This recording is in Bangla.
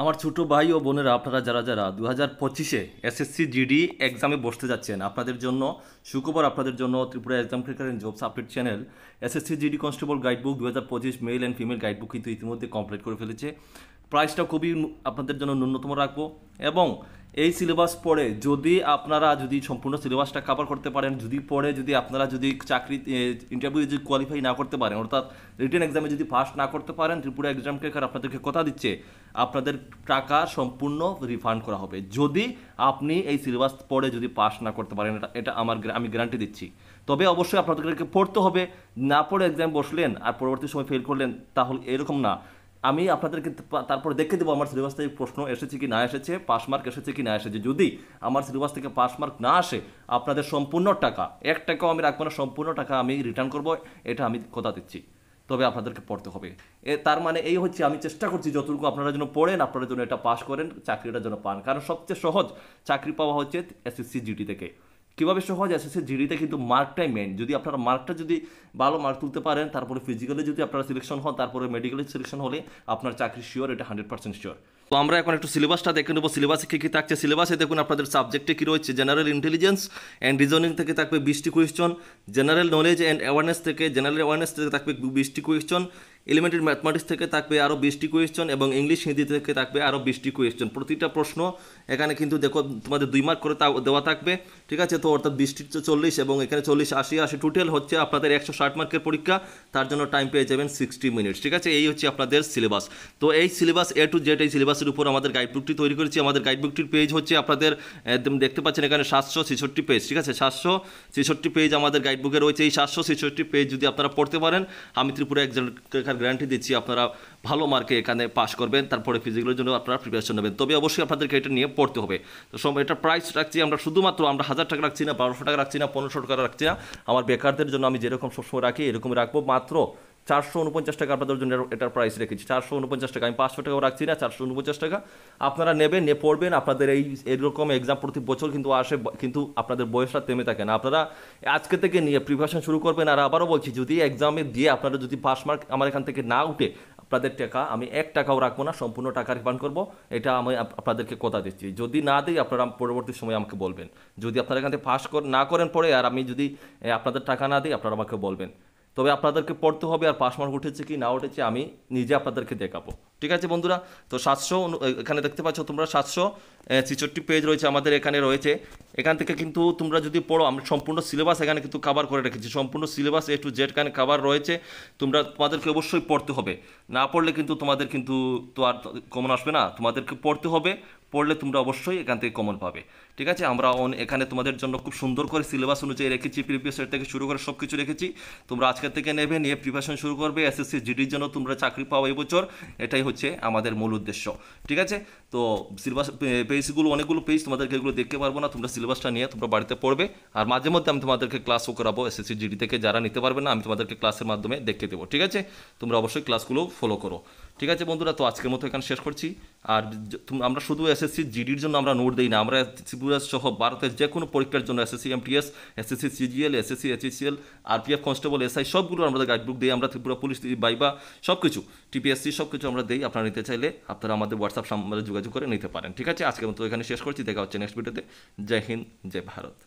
আমার ছোট ভাই ও বোনেরা আপনারা যারা যারা 2025-এ এসএসসি জিডি এক্সামে বসতে যাচ্ছেন আপনাদের জন্য সুখবর আপনাদের জন্য Tripura exam cricket and jobs update channel SSC GD constable guidebook 2025 male and female guidebook কিন্তু ইতিমধ্যে কমপ্লিট করে ফেলেছে। প্রাইসটা খুবই আপনাদের জন্য ন্যূনতম রাখবো এবং এই সিলেবাস পড়ে যদি আপনারা যদি সম্পূর্ণ সিলেবাসটা কভার করতে পারেন, যদি আপনারা যদি চাকরি ইন্টারভিউ যদি কোয়ালিফাই না করতে পারেন, অর্থাৎ রিটেন এক্সামে যদি পাস না করতে পারেন, ত্রিপুরা এক্সাম ক্রেকার আপনাদেরকে কথা দিচ্ছে আপনাদের টাকা সম্পূর্ণ রিফান্ড করা হবে যদি আপনি এই সিলেবাস পড়ে যদি পাস না করতে পারেন। এটা আমি গ্যারান্টি দিচ্ছি। তবে অবশ্যই আপনাদেরকে পড়তে হবে, না পড়ে এক্সাম বসলেন আর পরবর্তী সময় ফেল করলেন তাহলে এরকম না। আমি আপনাদেরকে তারপর দেখে দেবো আমার সিলেবাস থেকে প্রশ্ন এসেছে কি না এসেছে, পাস মার্ক এসেছে কি না এসেছে। যদি আমার সিলেবাস থেকে পাস মার্ক না আসে আপনাদের সম্পূর্ণ টাকা, 1 টাকাও আমি রাখবো না, সম্পূর্ণ টাকা আমি রিটার্ন করবো, এটা আমি কথা দিচ্ছি। তবে আপনাদেরকে পড়তে হবে। তার মানে এই হচ্ছে আমি চেষ্টা করছি যতটুকু আপনারা যেন পড়েন, আপনারা যেন এটা পাস করেন, চাকরিটা যেন পান। কারণ সবচেয়ে সহজ চাকরি পাওয়া হচ্ছে এসএসসি জিডি থেকে। কীভাবে সহজ? এসএসসি জিডিতে কিন্তু মার্কটাই মেন। যদি আপনারা মার্কটা যদি ভালো মার্ক তুলতে পারেন, তারপরে ফিজিক্যালি যদি আপনারা সিলেকশন হন, তারপরে মেডিকেলি সিলেকশন হলে আপনার চাকরি শিওর, এটা 100% শিওর। তো আমরা এখন একটু সিলেবাসটা দেখে নেবো। সিলেবাসে কী কী থাকছে সিলেবাসে দেখুন। আপনাদের সাবজেক্টে কী রয়েছে, জেনারেল ইন্টেলিজেন্স অ্যান্ড রিজনিং থেকে থাকবে 20টি question, general knowledge and awareness থেকে থাকবে 20টি কোয়েশ্চন, এলিমেন্টারি ম্যাথমেটিক্স থেকে থাকবে আরও 20টি কোয়েশ্চন এবং ইংলিশ হিন্দি থেকে থাকবে আরও 20টি কোয়েশ্চন। প্রতিটা প্রশ্ন এখানে কিন্তু দেখো তোমাদের 2 মার্ক করে দেওয়া থাকবে, ঠিক আছে? তো অর্থাৎ 20টি 40 এবং এখানে 40 80 টোটাল হচ্ছে আপনাদের 160 মার্কের পরীক্ষা। তার জন্য টাইম পেয়ে যাবেন 60 মিনিটস, ঠিক আছে? এই হচ্ছে আপনাদের সিলেবাস। তো এই সিলেবাস A to Z এই সিলেবাসের উপর আমাদের গাইডবুকটি তৈরি করেছি। আমাদের গাইডবুকটির পেজ হচ্ছে আপনাদের দেখতে পাচ্ছেন এখানে 766 পেজ, ঠিক আছে? 766 পেজ আমাদের গাইডবুকে রয়েছে। এই 766 পেজ যদি আপনারা পড়তে পারেন, আমি ত্রিপুরা একজন গ্যারান্টি দিচ্ছি আপনারা ভালো মার্কে এখানে পাস করবেন। তারপরে ফিজিক্যালের জন্য আপনারা প্রিপারেশন নেবেন। তবে অবশ্যই আপনাদেরকে এটা নিয়ে পড়তে হবে। তো এটা প্রাইস রাখছি আমরা শুধুমাত্র, আমরা 1000 টাকা রাখছি না, 1200 টাকা রাখছি না, 1500 টাকা রাখছি না। আমার বেকারদের জন্য আমি যেরকম সবসময় রাখি এরকমই রাখবো। মাত্র 449 টাকা আপনাদের জন্য এটার প্রাইস রেখেছি। 449 টাকা, আমি 500 টাকাও রাখছি না, 449 টাকা। আপনারা নেবেন, নিয়ে পড়বেন। আপনাদের এরকম এক্সাম প্রতি বছর কিন্তু আসে, কিন্তু আপনাদের বয়সটা থেমে থাকে না। আপনারা আজকে থেকে নিয়ে প্রিপারেশন শুরু করবেন। আর আবারও বলছি, যদি এক্সামে দিয়ে আপনারা যদি পাস মার্ক আমার এখান থেকে না উঠে, আপনাদের টাকা আমি 1 টাকাও রাখবো না, সম্পূর্ণ টাকা রিফান্ড করবো। এটা আমি আপনাদেরকে কথা দিচ্ছি। যদি না দিই আপনারা পরবর্তী সময় আমাকে বলবেন। যদি আপনারা এখান থেকে পাস না করেন পরে, আর আমি যদি আপনাদের টাকা না দিই আপনারা আমাকে বলবেন। তবে আপনাদেরকে পড়তে হবে, আর পাস মার্ক উঠেছে কি না উঠেছে আমি নিজে আপনাদেরকে দেখাবো, ঠিক আছে বন্ধুরা? তো 700 এখানে দেখতে পাচ্ছ তোমরা 766 পেজ রয়েছে আমাদের এখানে রয়েছে। এখান থেকে কিন্তু তোমরা যদি পড়ো, আমরা সম্পূর্ণ সিলেবাস এখানে কিন্তু কভার করে রেখেছি। সম্পূর্ণ সিলেবাস A to Z এখানে কভার রয়েছে। তোমাদেরকে অবশ্যই পড়তে হবে। না পড়লে কিন্তু তোমাদের কিন্তু তো আর কমন আসবে না। তোমাদেরকে পড়তে হবে, পড়লে তোমরা অবশ্যই এখান থেকে কমন পাবে, ঠিক আছে? আমরা এখানে তোমাদের জন্য খুব সুন্দর করে সিলেবাস অনুযায়ী রেখেছি। প্রিভিয়াস ইয়ার থেকে শুরু করে সব কিছু রেখেছি। তোমরা আজকের থেকে নেবে, নিয়ে প্রিপারেশন শুরু করবে। এসএসসি জিডির জন্য তোমরা চাকরি পাও এই বছর, এটাই হচ্ছে আমাদের মূল উদ্দেশ্য, ঠিক আছে? তো সিলেবাস পেজগুলো অনেকগুলো পেজ, তোমাদেরকে এগুলো দেখতে পারবো না। তোমরা সিলেবাসটা নিয়ে তোমরা বাড়িতে পড়বে। আর মাঝে মধ্যে আমি তোমাদেরকে ক্লাসও করাবো এসএসসি জিডি থেকে। যারা নিতে পারবে না আমি তোমাদেরকে ক্লাসের মাধ্যমে দেখতে দেবো, ঠিক আছে? তোমরা অবশ্যই ক্লাসগুলো ফলো করো, ঠিক আছে বন্ধুরা? তো আজকের মতো এখানে শেষ করছি। আর আমরা শুধু এসএসসি জিডির জন্য আমরা নোট দিই না, আমরা ত্রিপুরা সহ ভারতের যে কোনো পরীক্ষার জন্য SSC MTS, SSC CGL, SSC HSCL, RPF constable, SI সবগুলো আমাদের গাইডবুক দিই। আমরা ত্রিপুরা পুলিশ বাইবা সব কিছু, টিপিএসসি সব কিছু আমরা দিই। আপনারা নিতে চাইলে আপনারা আমাদের হোয়াটসঅ্যাপ সামনে যোগাযোগ করে নিতে পারেন, ঠিক আছে? আজকের মতো এখানে শেষ করছি। দেখা হচ্ছে নেক্সট ভিডিওতে। জয় হিন্দ, জয় ভারত।